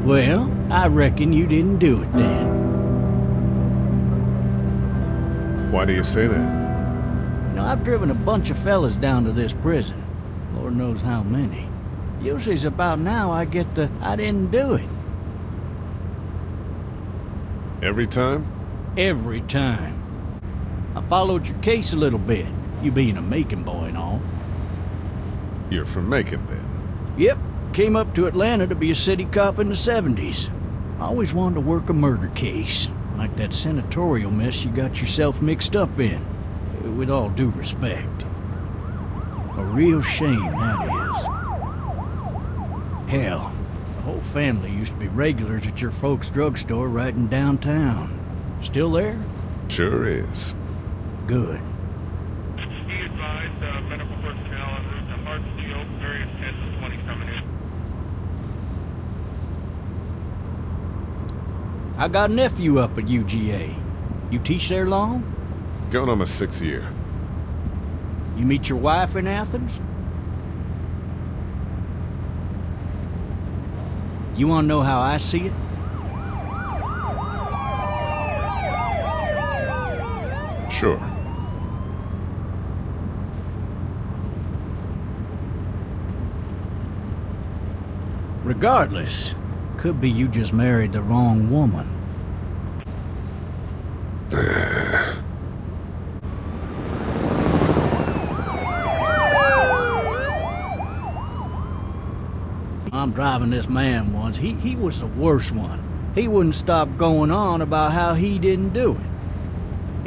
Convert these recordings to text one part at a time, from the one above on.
Well, I reckon you didn't do it then. Why do you say that? You know, I've driven a bunch of fellas down to this prison. Lord knows how many. Usually it's about now I get the, I didn't do it. Every time? Every time. I followed your case a little bit, you being a Macon boy and all. You're from Macon, then? Yep, came up to Atlanta to be a city cop in the 70s. I always wanted to work a murder case, like that senatorial mess you got yourself mixed up in. With all due respect. A real shame, that is. Hell, the whole family used to be regulars at your folks' drugstore right in downtown. Still there? Sure is. Good. Be advised, medical personnel en route to Hartsfield, various 10 to 20 coming in. I got a nephew up at UGA. You teach there long? Going on my 6th year. You meet your wife in Athens? You want to know how I see it? Sure. Regardless, could be you just married the wrong woman. I'm driving this man once. He was the worst one. He wouldn't stop going on about how he didn't do it.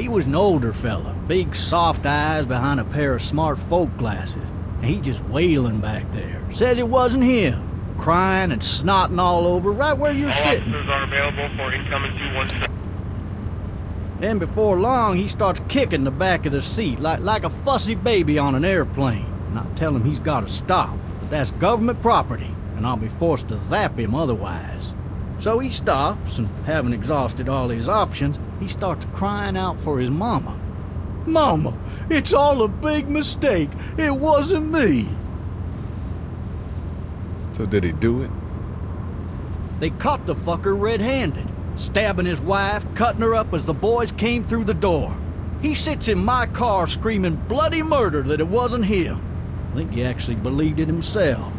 He was an older fella, big soft eyes behind a pair of smart folk glasses. And he just wailing back there. Says it wasn't him. Crying and snotting all over right where you're sitting. Officers are available for incoming 217. Then before long, he starts kicking the back of the seat like a fussy baby on an airplane. And I tell him he's got to stop, but that's government property, and I'll be forced to zap him otherwise. So he stops, and having exhausted all his options, he starts crying out for his mama. Mama, it's all a big mistake. It wasn't me. So did he do it? They caught the fucker red-handed, stabbing his wife, cutting her up as the boys came through the door. He sits in my car screaming bloody murder that it wasn't him. I think he actually believed it himself.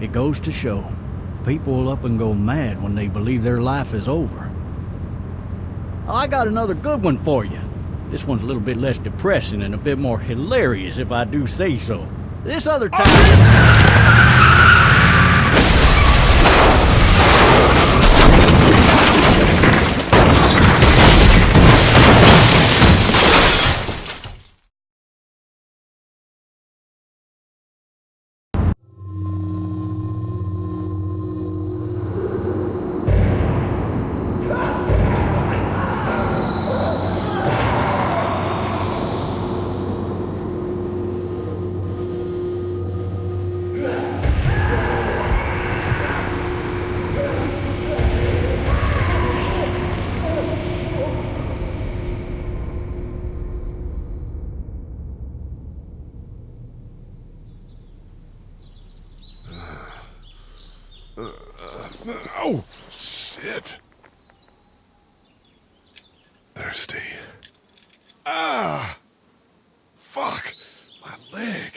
It goes to show, people will up and go mad when they believe their life is over. Oh, I got another good one for you. This one's a little bit less depressing and a bit more hilarious if I do say so. This other time... Oh, shit. Thirsty. Ah! Fuck! My leg.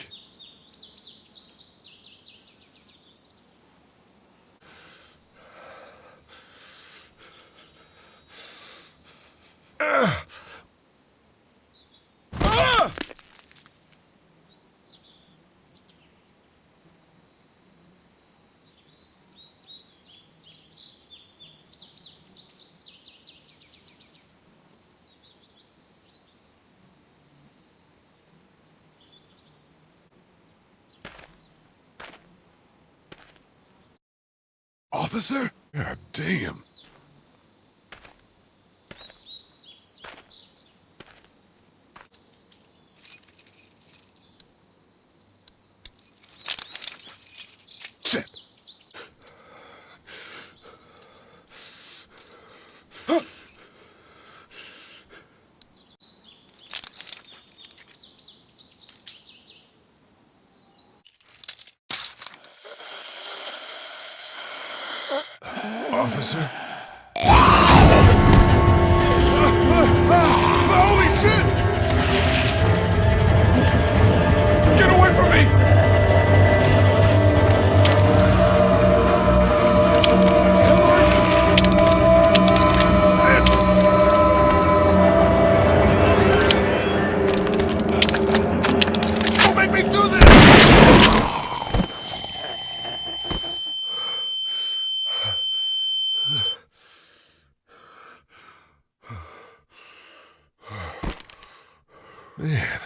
Officer? God damn. Shit. Officer? Holy shit! Get away from me! Don't make me do this! Man.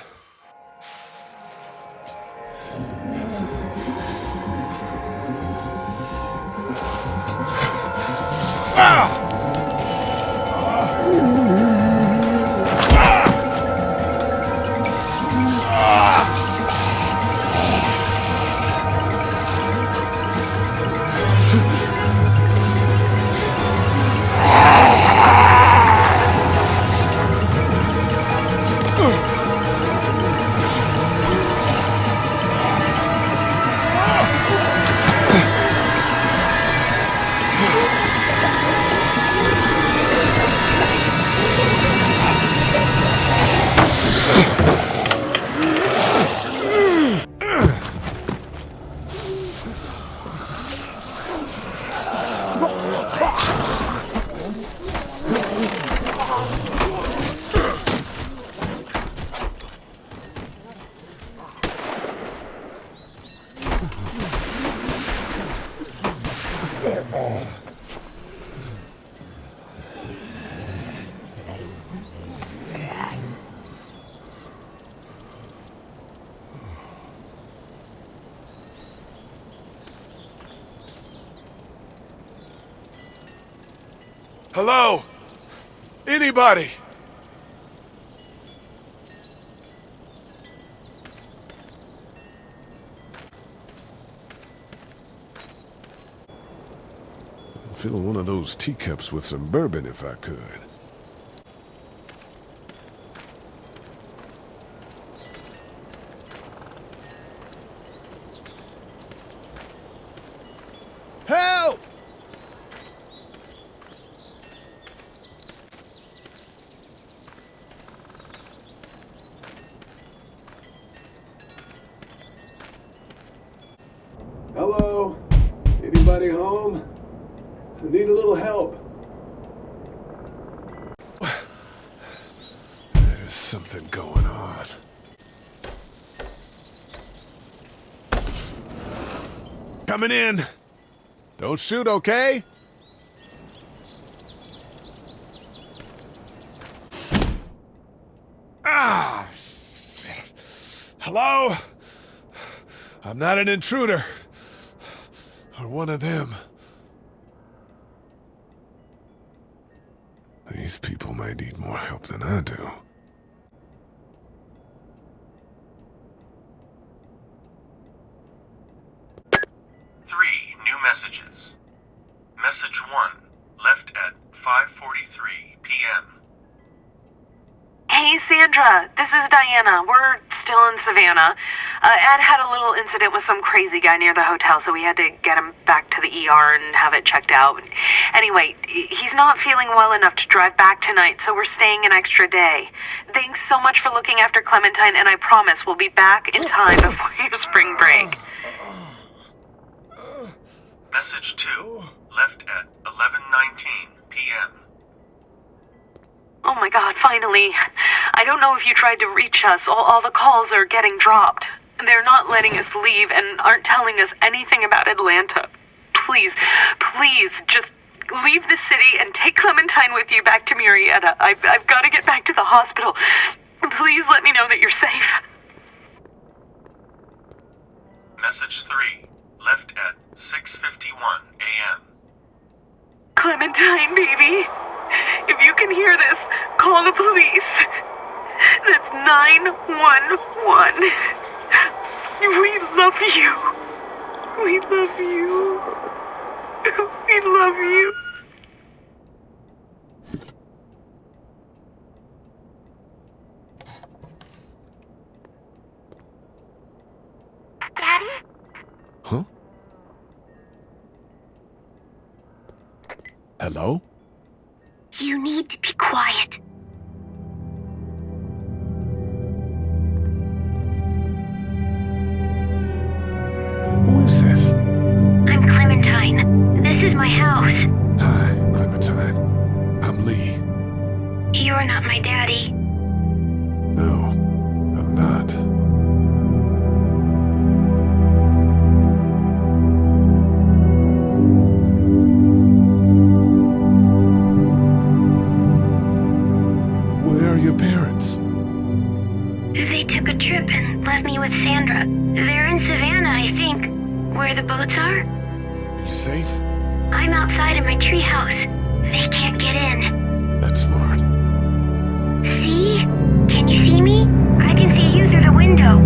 Hello? Anybody? I'd fill one of those teacups with some bourbon if I could. Help! Hello? Anybody home? I need a little help. There's something going on. Coming in. Don't shoot, okay? Ah, shit. Hello? I'm not an intruder. Or one of them. These people might need more help than I do. New messages. Message 1, left at 5:43 p.m. Hey, Sandra, this is Diana. We're still in Savannah. Ed had a little incident with some crazy guy near the hotel, so we had to get him back to the ER and have it checked out. Anyway, he's not feeling well enough to drive back tonight, so we're staying an extra day. Thanks so much for looking after Clementine, and I promise we'll be back in time before your spring break. Message 2, left at 11:19 p.m. Oh my God, finally. I don't know if you tried to reach us. All the calls are getting dropped. They're not letting us leave and aren't telling us anything about Atlanta. Please, just leave the city and take Clementine with you back to Murrieta. I've got to get back to the hospital. Please let me know that you're safe. Message 3, left at 6:51 a.m. Clementine, baby. If you can hear this, call the police. That's 911. We love you. We love you. We love you. Daddy? Huh? Hello? You need to be quiet. Who is this? I'm Clementine. This is my house. Hi, Clementine. I'm Lee. You're not my daddy. No, I'm not. Where are your parents? They took a trip and left me with Sandra. They're in Savannah, I think, where the boats are. Are you safe? I'm outside in my treehouse. They can't get in. That's smart. See? Can you see me? I can see you through the window.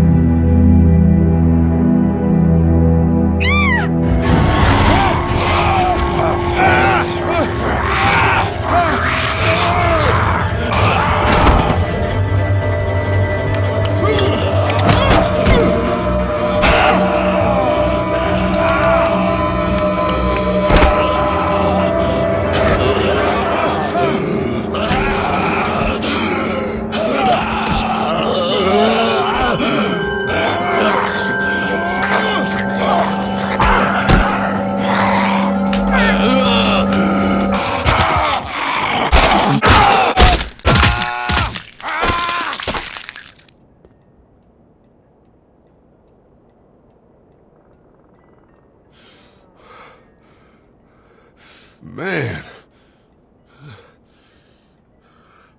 Man.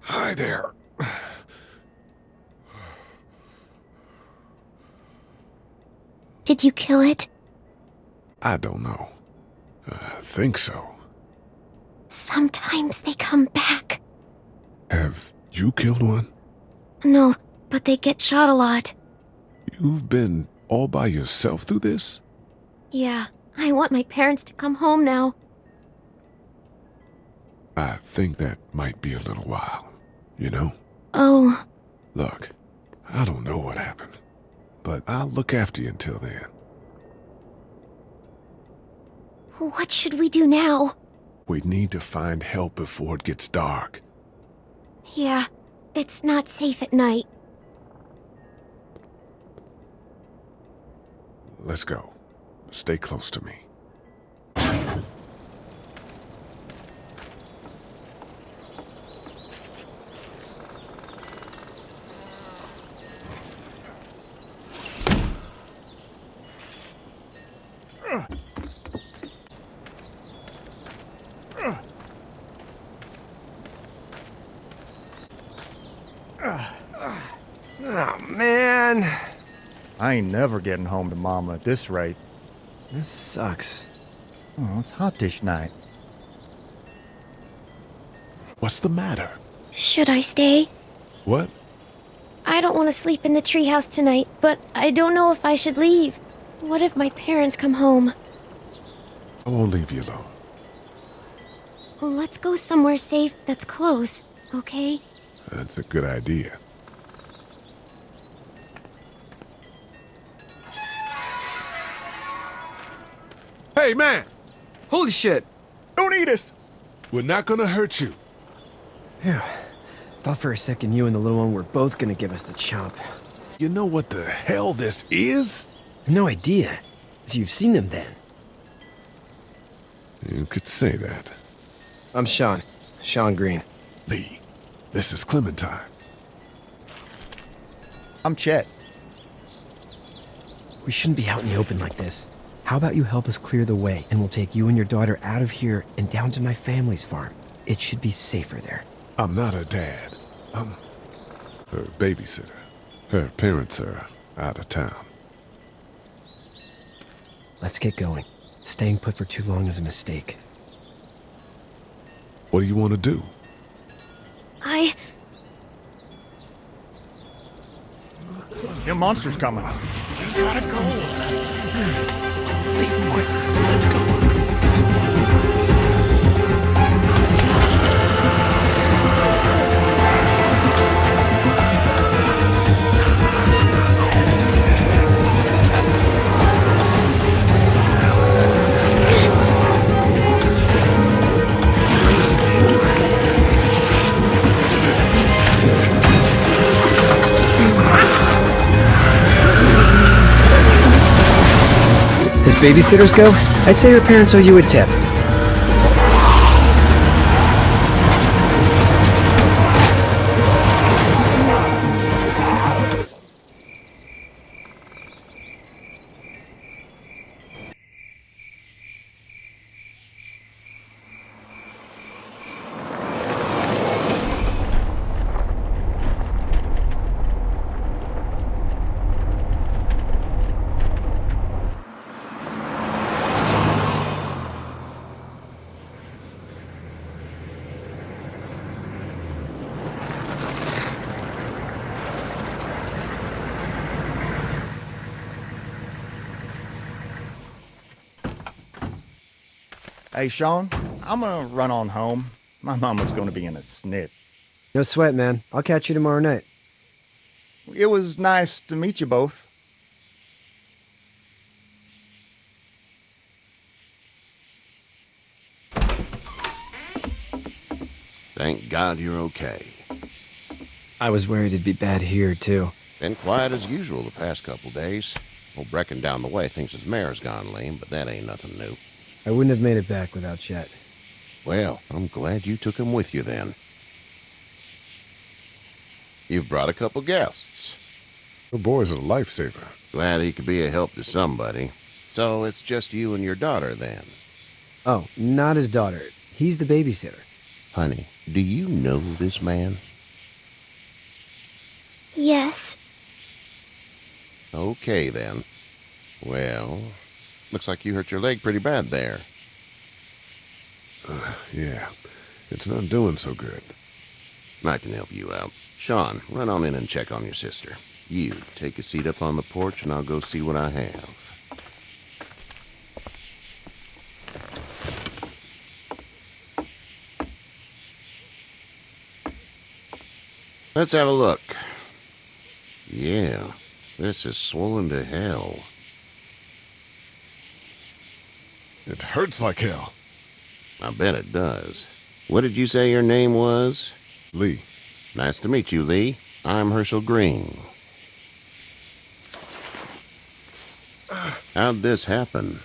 Hi there. Did you kill it? I don't know. I think so. Sometimes they come back. Have you killed one? No, but they get shot a lot. You've been all by yourself through this? Yeah, I want my parents to come home now. I think that might be a little while, you know? Oh. Look, I don't know what happened, but I'll look after you until then. What should we do now? We need to find help before it gets dark. Yeah, it's not safe at night. Let's go. Stay close to me. Oh, man. I ain't never getting home to Mama at this rate. This sucks. Oh, it's hot dish night. What's the matter? Should I stay? What? I don't want to sleep in the treehouse tonight, but I don't know if I should leave. What if my parents come home? I won't leave you alone. Let's go somewhere safe that's close, okay? That's a good idea. Hey, man! Holy shit. Don't eat us! We're not gonna hurt you. Phew. Thought for a second you and the little one were both gonna give us the chomp. You know what the hell this is? No idea. So you've seen them then? You could say that. I'm Sean. Sean Green. Lee, this is Clementine. I'm Chet. We shouldn't be out in the open like this. How about you help us clear the way, and we'll take you and your daughter out of here and down to my family's farm. It should be safer there. I'm not her dad. I'm her babysitter. Her parents are out of town. Let's get going. Staying put for too long is a mistake. What do you want to do? Your monster's coming. As babysitters go, I'd say her parents owe you a tip. Hey, Sean, I'm gonna run on home. My mama's gonna be in a snit. No sweat, man. I'll catch you tomorrow night. It was nice to meet you both. Thank God you're okay. I was worried it'd be bad here, too. Been quiet as usual the past couple days. Old Brecken down the way thinks his mare's gone lame, but that ain't nothing new. I wouldn't have made it back without Chet. Well, I'm glad you took him with you then. You've brought a couple guests. The boy's a lifesaver. Glad he could be a help to somebody. So it's just you and your daughter then? Oh, not his daughter. He's the babysitter. Honey, do you know this man? Yes. Okay then. Well, looks like you hurt your leg pretty bad there. Yeah, it's not doing so good. I can help you out. Sean, run on in and check on your sister. You, take a seat up on the porch and I'll go see what I have. Let's have a look. Yeah, this is swollen to hell. It hurts like hell. I bet it does. What did you say your name was? Lee. Nice to meet you, Lee. I'm Herschel Green. How'd this happen?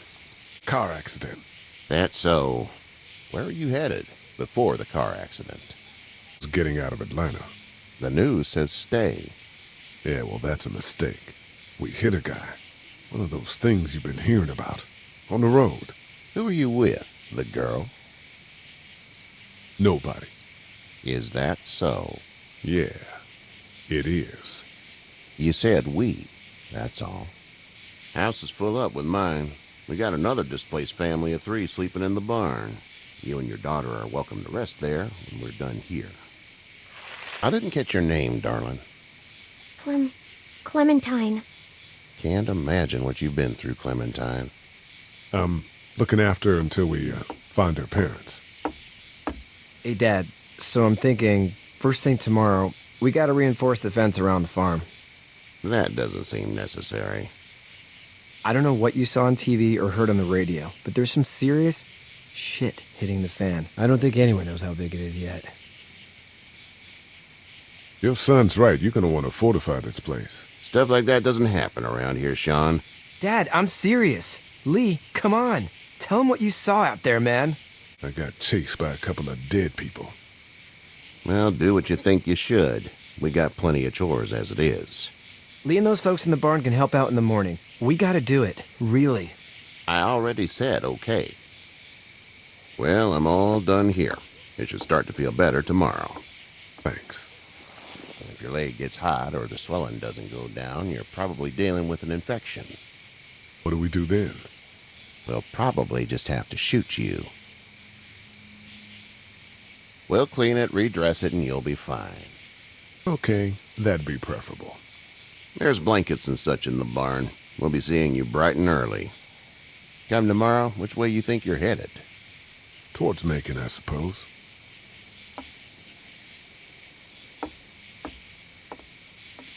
Car accident. That's so. Where are you headed before the car accident? Was getting out of Atlanta. The news says stay. Yeah, well, that's a mistake. We hit a guy. One of those things you've been hearing about. On the road. Who are you with? The girl? Nobody. Is that so? Yeah, it is. You said we. That's all. House is full up with mine. We got another displaced family of 3 sleeping in the barn. You and your daughter are welcome to rest there when we're done here. I didn't catch your name, darling. Clementine. Can't imagine what you've been through, Clementine. Looking after her until we find her parents. Hey, Dad, so I'm thinking, first thing tomorrow, we gotta reinforce the fence around the farm. That doesn't seem necessary. I don't know what you saw on TV or heard on the radio, but there's some serious shit hitting the fan. I don't think anyone knows how big it is yet. Your son's right. You're gonna want to fortify this place. Stuff like that doesn't happen around here, Sean. Dad, I'm serious. Lee, come on. Tell him what you saw out there, man. I got chased by a couple of dead people. Well, do what you think you should. We got plenty of chores as it is. Lee and those folks in the barn can help out in the morning. We gotta do it. Really. I already said okay. Well, I'm all done here. It should start to feel better tomorrow. Thanks. If your leg gets hot or the swelling doesn't go down, you're probably dealing with an infection. What do we do then? We'll probably just have to shoot you. We'll clean it, redress it, and you'll be fine. Okay, that'd be preferable. There's blankets and such in the barn. We'll be seeing you bright and early. Come tomorrow, which way you think you're headed? Towards Macon, I suppose.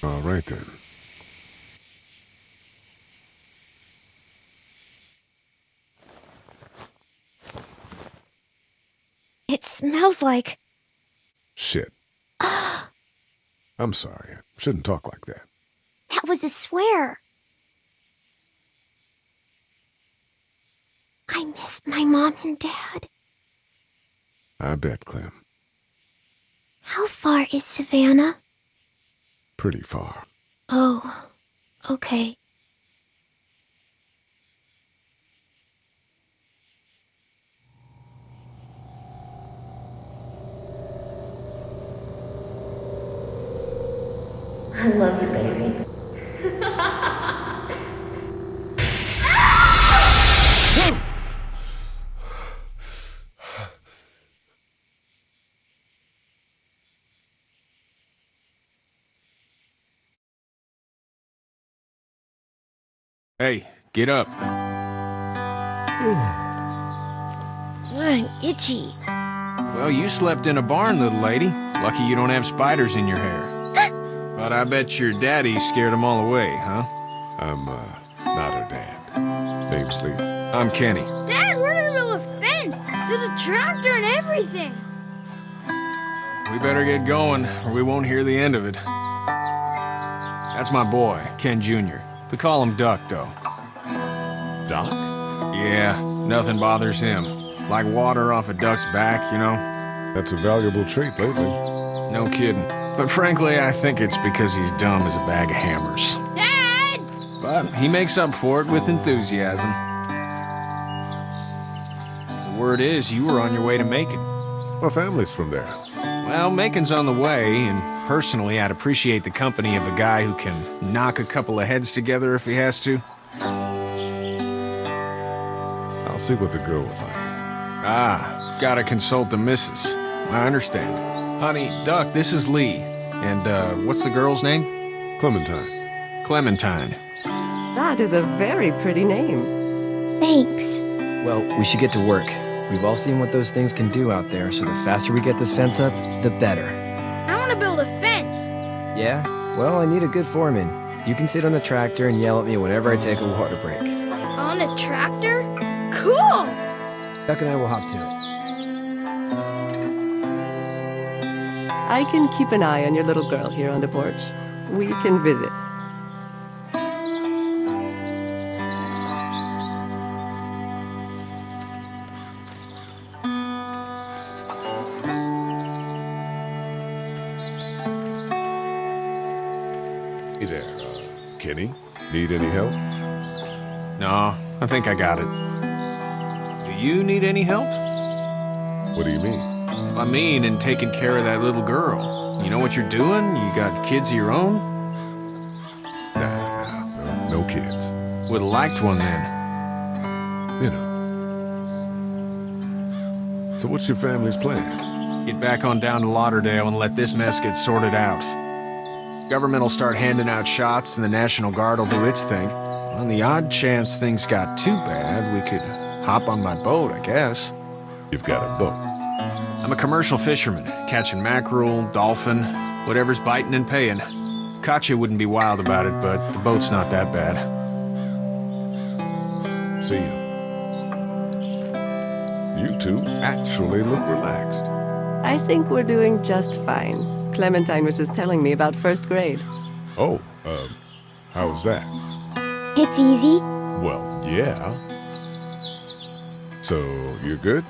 All right, then. It smells like... Shit. I'm sorry. I shouldn't talk like that. That was a swear. I missed my mom and dad. I bet, Clem. How far is Savannah? Pretty far. Oh, okay. I love you, baby. Hey, get up. I'm itchy. Well, you slept in a barn, little lady. Lucky you don't have spiders in your hair. But I bet your daddy scared them all away, huh? I'm, not her dad. Name's Lee. I'm Kenny. Dad, we're in the middle of a fence. There's a tractor and everything. We better get going, or we won't hear the end of it. That's my boy, Ken Jr. We call him Duck, though. Doc? Yeah, nothing bothers him. Like water off a duck's back, you know? That's a valuable trait lately. No kidding. But frankly, I think it's because he's dumb as a bag of hammers. Dad! But he makes up for it with enthusiasm. The word is, you were on your way to Macon. My family's from there. Well, Macon's on the way, and personally, I'd appreciate the company of a guy who can knock a couple of heads together if he has to. I'll see what the girl would like. Ah, gotta consult the missus. I understand. Honey, Duck, this is Lee. And, what's the girl's name? Clementine. Clementine. That is a very pretty name. Thanks. Well, we should get to work. We've all seen what those things can do out there, so the faster we get this fence up, the better. I want to build a fence. Yeah? Well, I need a good foreman. You can sit on the tractor and yell at me whenever I take a water break. On a tractor? Cool! Duck and I will hop to it. I can keep an eye on your little girl here on the porch. We can visit. Hey there, Kenny. Need any help? No, I think I got it. Do you need any help? What do you mean? I mean, in taking care of that little girl. You know what you're doing? You got kids of your own? Nah, no kids. Would've liked one then. You know. So what's your family's plan? Get back on down to Lauderdale and let this mess get sorted out. Government will start handing out shots and the National Guard will do its thing. On the odd chance things got too bad, we could hop on my boat, I guess. You've got a boat. I'm a commercial fisherman, catching mackerel, dolphin, whatever's biting and paying. Katjaa wouldn't be wild about it, but the boat's not that bad. See you. You two actually look relaxed. I think we're doing just fine. Clementine was just telling me about first grade. Oh, how's that? It's easy. Well, yeah. So, you're good?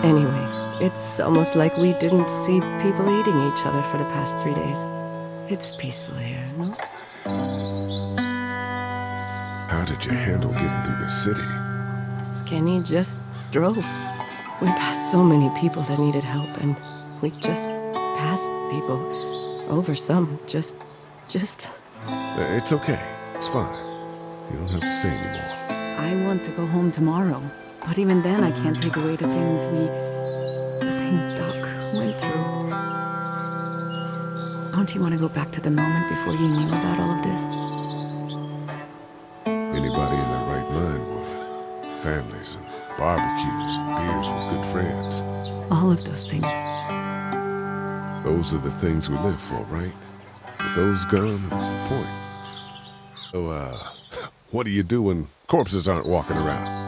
Anyway, it's almost like we didn't see people eating each other for the past 3 days. It's peaceful here, no? How did you handle getting through the city? Kenny just drove. We passed so many people that needed help, and we just passed people. Over some, just... It's okay. It's fine. You don't have to say anymore. I want to go home tomorrow, but even then I can't take away the things Doc Don't you want to go back to the moment before you knew about all of this? Anybody in their right mind would. Families and barbecues and beers with good friends. All of those things. Those are the things we live for, right? With those gone, what's the point? So, what do you do when corpses aren't walking around?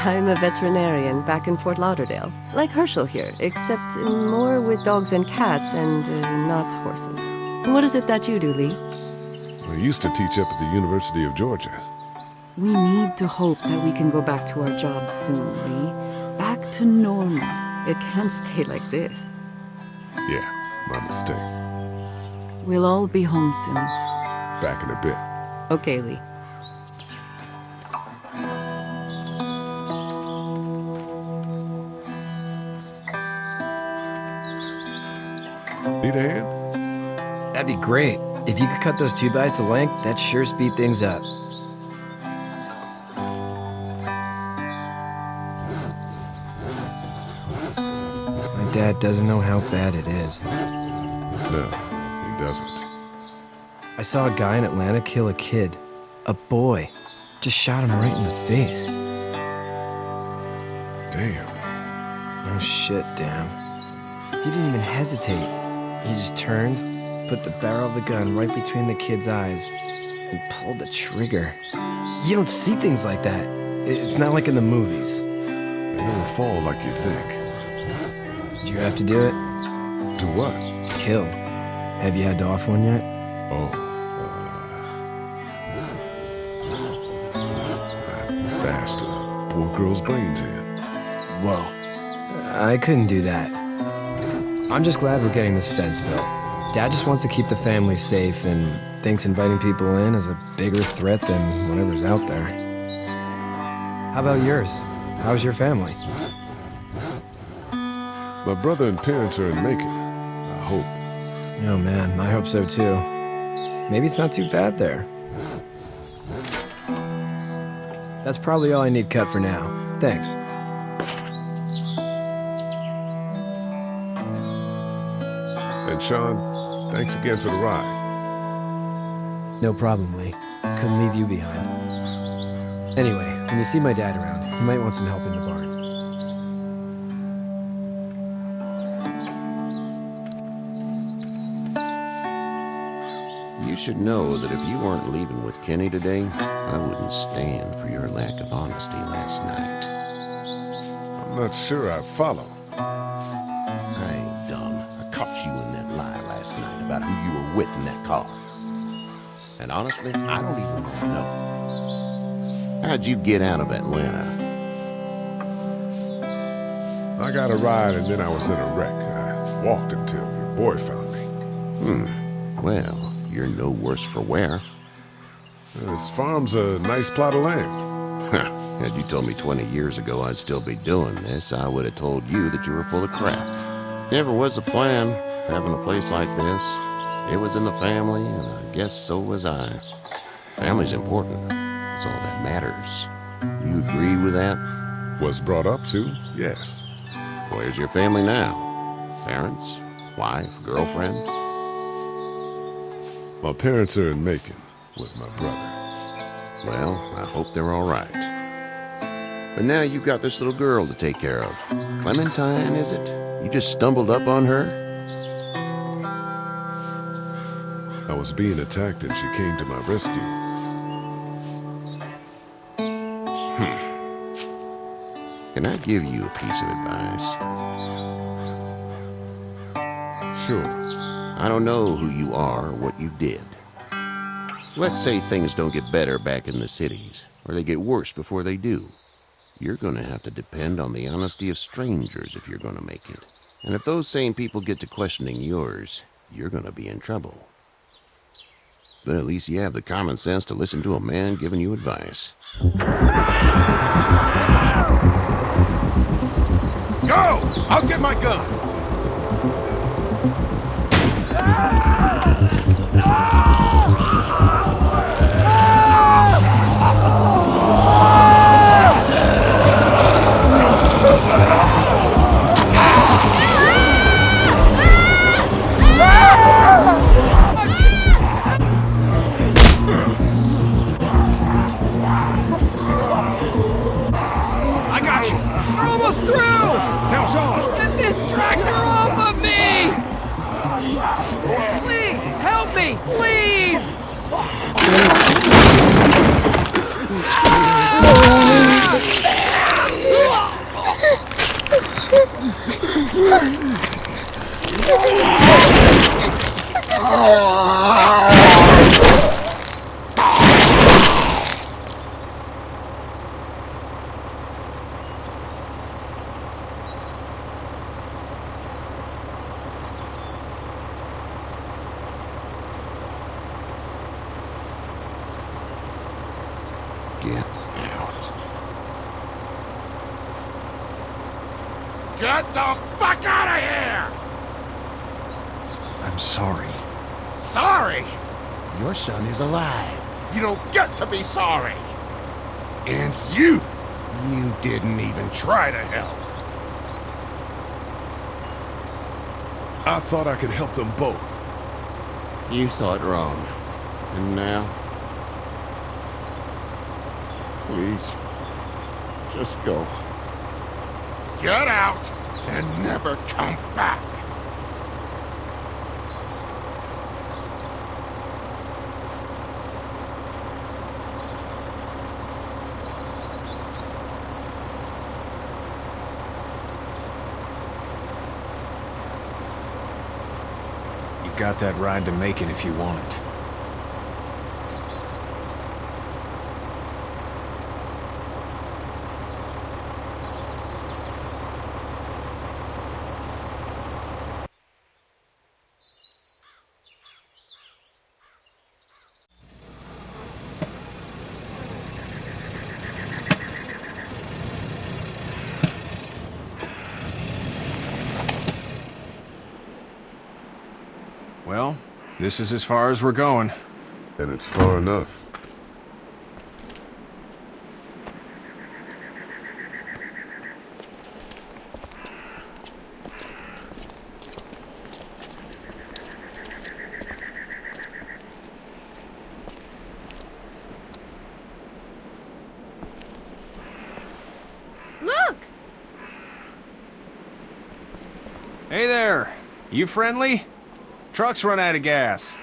I'm a veterinarian back in Fort Lauderdale. Like Herschel here, except more with dogs and cats and not horses. What is it that you do, Lee? I used to teach up at the University of Georgia. We need to hope that we can go back to our jobs soon, Lee. Back to normal. It can't stay like this. Yeah, my mistake. We'll all be home soon. Back in a bit. Okay, Lee. Need a hand? That'd be great. If you could cut those 2x to length, that'd sure speed things up. My dad doesn't know how bad it is. No, he doesn't. I saw a guy in Atlanta kill a kid. A boy. Just shot him right in the face. Damn. Oh shit, damn. He didn't even hesitate. He just turned, put the barrel of the gun right between the kid's eyes, and pulled the trigger. You don't see things like that. It's not like in the movies. They never fall like you think. Did you have to do it? Do what? Kill. Have you had to off one yet? Oh, that bastard. Poor girl's brains in. Whoa. I couldn't do that. I'm just glad we're getting this fence built. Dad just wants to keep the family safe and thinks inviting people in is a bigger threat than whatever's out there. How about yours? How's your family? My brother and parents are in Macon. I hope. Oh man, I hope so too. Maybe it's not too bad there. That's probably all I need cut for now. Thanks. And Sean, thanks again for the ride. No problem, Lee. Couldn't leave you behind. Anyway, when you see my dad around, he might want some help in the barn. You should know that if you weren't leaving with Kenny today, I wouldn't stand for your lack of honesty last night. I'm not sure I follow. I ain't dumb. I caught you in that lie last night about who you were with in that car. And honestly, I don't even know. How'd you get out of Atlanta? I got a ride and then I was in a wreck. I walked until your boy found me. Well, you're no worse for wear. This farm's a nice plot of land. Had you told me 20 years ago I'd still be doing this, I would have told you that you were full of crap. Never was a plan, having a place like this. It was in the family, and I guess so was I. Family's important. It's all that matters. You agree with that? Was brought up to, yes. Where's your family now? Parents? Wife? Girlfriend? My parents are in Macon with my brother. Well, I hope they're all right. But now you've got this little girl to take care of. Clementine, is it? You just stumbled up on her? I was being attacked and she came to my rescue. Can I give you a piece of advice? Sure. I don't know who you are or what you did. Let's say things don't get better back in the cities, or they get worse before they do. You're going to have to depend on the honesty of strangers if you're going to make it. And if those same people get to questioning yours, you're going to be in trouble. But at least you have the common sense to listen to a man giving you advice. Go! I'll get my gun! Get the fuck out of here! I'm sorry. Sorry? Your son is alive. You don't get to be sorry. And you didn't even try to help. I thought I could help them both. You thought wrong. And now? Please, just go. Get out and never come back. You've got that ride to Macon if you want it. Well, this is as far as we're going. And it's far enough. Look! Hey there! You friendly? Truck's run out of gas.